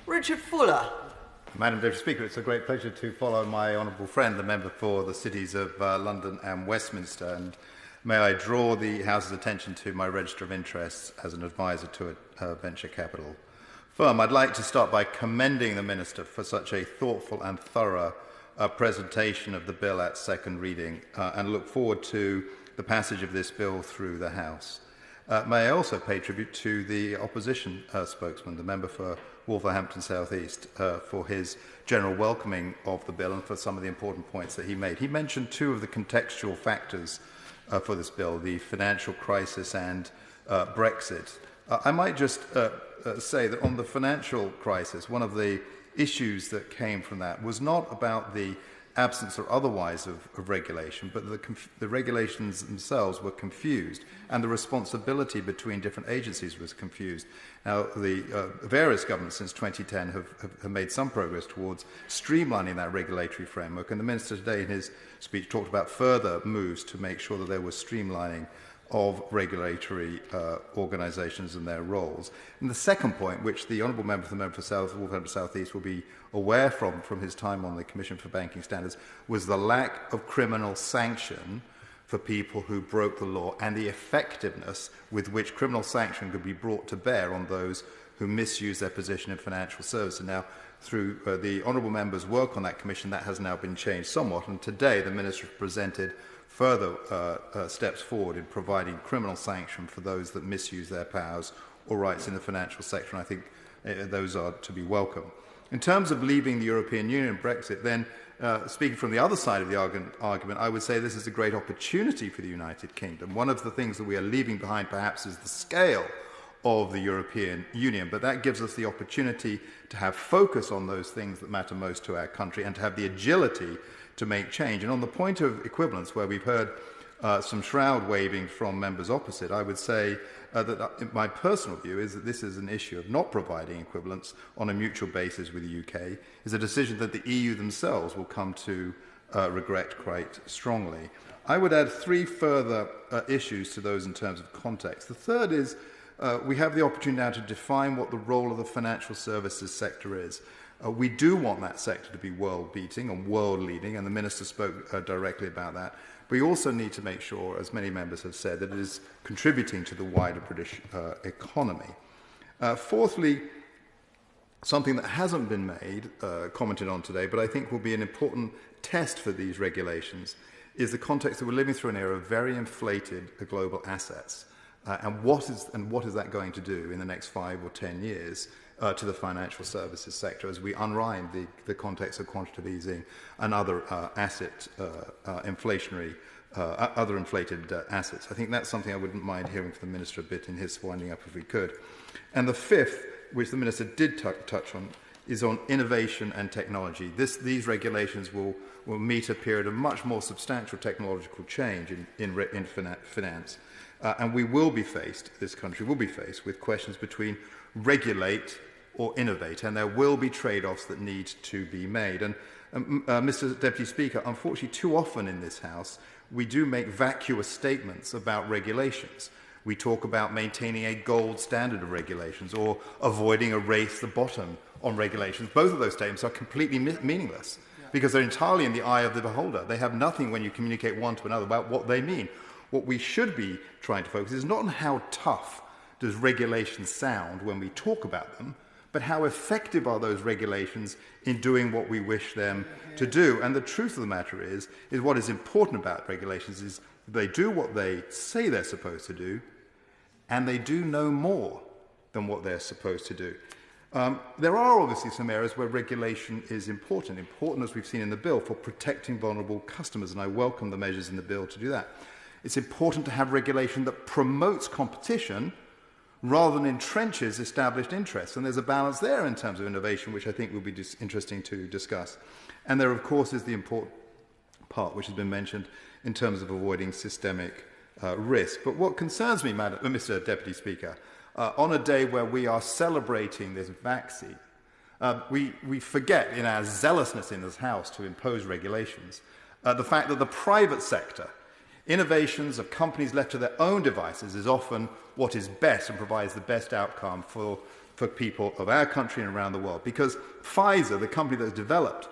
Richard Fuller. Madam Deputy Speaker, it's a great pleasure to follow my honourable friend, the member for the cities of London and Westminster, and may I draw the House's attention to my register of interests as an advisor to a venture capital firm. I'd like to start by commending the Minister for such a thoughtful and thorough presentation of the bill at second reading and look forward to the passage of this bill through the House. May I also pay tribute to the opposition spokesman, the member for Wolverhampton South East, for his general welcoming of the bill and for some of the important points that he made. He mentioned two of the contextual factors for this bill, the financial crisis and Brexit. I might just say that on the financial crisis, one of the issues that came from that was not about the absence or otherwise of regulation, but the regulations themselves were confused and the responsibility between different agencies was confused. Now, the various governments since 2010 have made some progress towards streamlining that regulatory framework, and the Minister today in his speech talked about further moves to make sure that there was streamlining of regulatory organisations and their roles. And the second point, which the Honourable Member for Wolverhampton South East will be aware from his time on the Commission for Banking Standards, was the lack of criminal sanction for people who broke the law and the effectiveness with which criminal sanction could be brought to bear on those who misuse their position in financial services. Now, through the Honourable Member's work on that Commission, that has now been changed somewhat, and today the Minister presented further steps forward in providing criminal sanction for those that misuse their powers or rights in the financial sector, and I think those are to be welcome. In terms of leaving the European Union and Brexit, then, speaking from the other side of the argument, I would say this is a great opportunity for the United Kingdom. One of the things that we are leaving behind, perhaps, is the scale of the European Union, but that gives us the opportunity to have focus on those things that matter most to our country and to have the agility to make change. And on the point of equivalence, where we've heard some shroud waving from members opposite, I would say that my personal view is that this is an issue of not providing equivalence on a mutual basis with the UK, is a decision that the EU themselves will come to regret quite strongly. I would add three further issues to those in terms of context. The third is we have the opportunity now to define what the role of the financial services sector is. We do want that sector to be world-beating and world-leading, and the Minister spoke directly about that. But we also need to make sure, as many members have said, that it is contributing to the wider British economy. Fourthly, something that hasn't been commented on today, but I think will be an important test for these regulations, is the context that we're living through an era of very inflated global assets. And what is that going to do in the next 5 or 10 years to the financial services sector as we unwind the context of quantitative easing and other other inflated assets? I think that's something I wouldn't mind hearing from the Minister a bit in his winding up if we could. And the fifth, which the Minister did touch on, is on innovation and technology. These regulations will meet a period of much more substantial technological change in finance. And this country will be faced with questions between regulate or innovate, and there will be trade-offs that need to be made. And Mr. Deputy Speaker, unfortunately, too often in this House, we do make vacuous statements about regulations. We talk about maintaining a gold standard of regulations or avoiding a race to the bottom on regulations. Both of those statements are completely meaningless because they're entirely in the eye of the beholder. They have nothing when you communicate one to another about what they mean. What we should be trying to focus is not on how tough does regulations sound when we talk about them, but how effective are those regulations in doing what we wish them to do. And the truth of the matter is what is important about regulations is they do what they say they're supposed to do, and they do no more than what they're supposed to do. There are obviously some areas where regulation is important as we've seen in the bill, for protecting vulnerable customers, and I welcome the measures in the bill to do that. It's important to have regulation that promotes competition rather than entrenches established interests. And there's a balance there in terms of innovation, which I think will be interesting to discuss. And there, of course, is the important part, which has been mentioned, in terms of avoiding systemic risk. But what concerns me, Mr. Deputy Speaker, on a day where we are celebrating this vaccine, we forget in our zealousness in this House to impose regulations, the fact that the private sector, innovations of companies left to their own devices, is often what is best and provides the best outcome for for people of our country and around the world. Because Pfizer, the company that's developed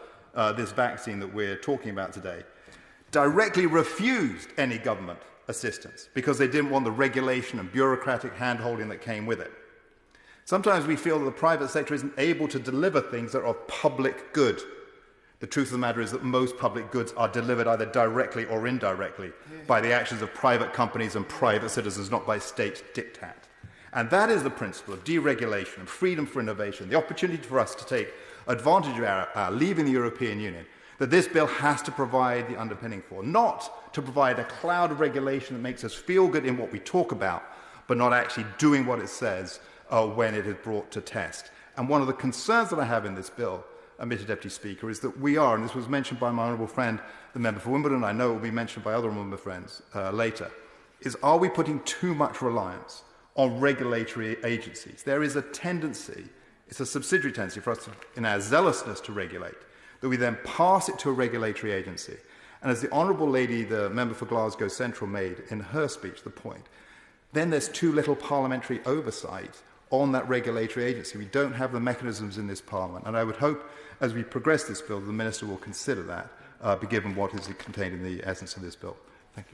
this vaccine that we're talking about today, directly refused any government assistance because they didn't want the regulation and bureaucratic hand-holding that came with it. Sometimes we feel that the private sector isn't able to deliver things that are of public good. The truth of the matter is that most public goods are delivered either directly or indirectly by the actions of private companies and private citizens, not by state diktat. And that is the principle of deregulation and freedom for innovation, the opportunity for us to take advantage of our leaving the European Union, that this bill has to provide the underpinning for, not to provide a cloud of regulation that makes us feel good in what we talk about, but not actually doing what it says when it is brought to test. And one of the concerns that I have in this bill, Mr. Deputy Speaker, is that we are, and this was mentioned by my honourable friend, the member for Wimbledon, I know it will be mentioned by other member friends later, is are we putting too much reliance on regulatory agencies? There is a tendency, it's a subsidiary tendency for us, in our zealousness to regulate, that we then pass it to a regulatory agency. And as the honourable lady, the member for Glasgow Central, made in her speech the point, then there's too little parliamentary oversight on that regulatory agency. We don't have the mechanisms in this Parliament. And I would hope, as we progress this bill, the Minister will consider that, given what is contained in the essence of this bill. Thank you.